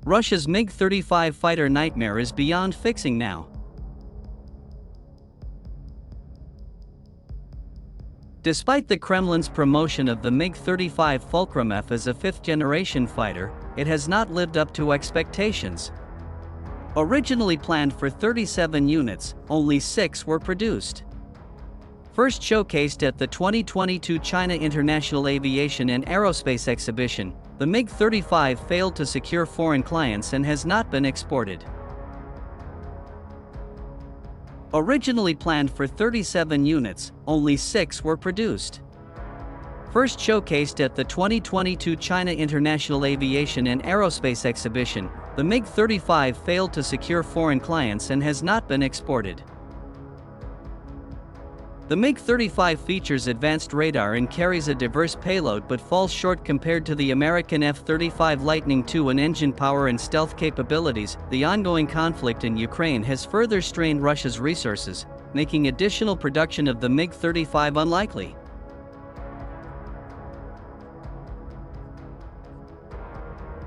Russia's MiG-35 fighter nightmare is beyond fixing now. Despite the Kremlin's promotion of the MiG-35 Fulcrum-F as a fifth-generation fighter, it has not lived up to expectations. Originally planned for 37 units, only 6 were produced. First showcased at the 2022 China International Aviation and Aerospace Exhibition, the MiG-35 failed to secure foreign clients and has not been exported. Originally planned for 37 units, only 6 were produced. First showcased at the 2022 China International Aviation and Aerospace Exhibition, the MiG-35 failed to secure foreign clients and has not been exported. The MiG-35 features advanced radar and carries a diverse payload but falls short compared to the American F-35 Lightning II in engine power and stealth capabilities. The ongoing conflict in Ukraine has further strained Russia's resources, making additional production of the MiG-35 unlikely.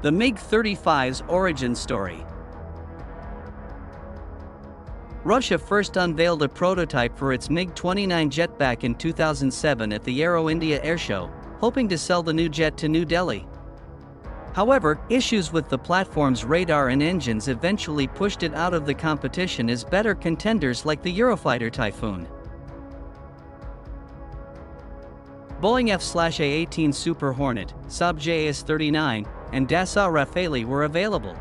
The MiG-35's origin story. Russia first unveiled a prototype for its MiG-29 jet back in 2007 at the Aero India Airshow, hoping to sell the new jet to New Delhi. However, issues with the platform's radar and engines eventually pushed it out of the competition as better contenders like the Eurofighter Typhoon, Boeing F/A-18 Super Hornet, Saab JS-39, and Dassault Rafale were available.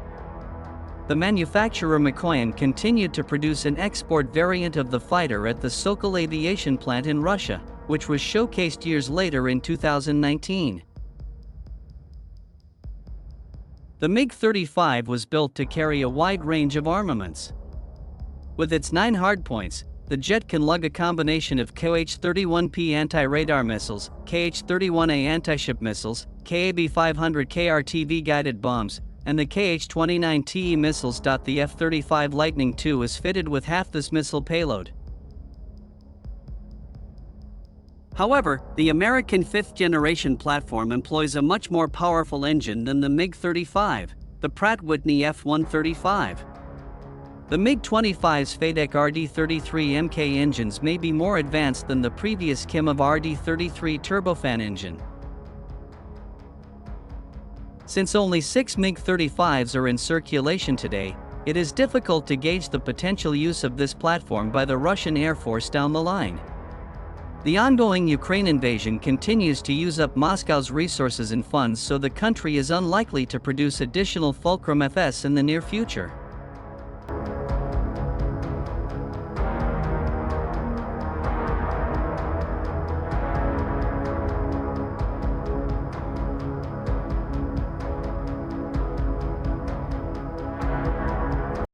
The manufacturer Mikoyan continued to produce an export variant of the fighter at the Sokol aviation plant in Russia, which was showcased years later in 2019. The MiG-35 was built to carry a wide range of armaments. With its 9 hardpoints, the jet can lug a combination of KH-31P anti-radar missiles, KH-31A anti-ship missiles, KAB-500 KRTV guided bombs, and the KH-29TE missiles. The F-35 Lightning II is fitted with half this missile payload. However, the American fifth-generation platform employs a much more powerful engine than the MiG-35, the Pratt & Whitney F135. The MiG-25's FADEC RD-33 MK engines may be more advanced than the previous Kimov RD-33 turbofan engine. Since only 6 MiG-35s are in circulation today, it is difficult to gauge the potential use of this platform by the Russian Air Force down the line. The ongoing Ukraine invasion continues to use up Moscow's resources and funds, so the country is unlikely to produce additional Fulcrum-Fs in the near future.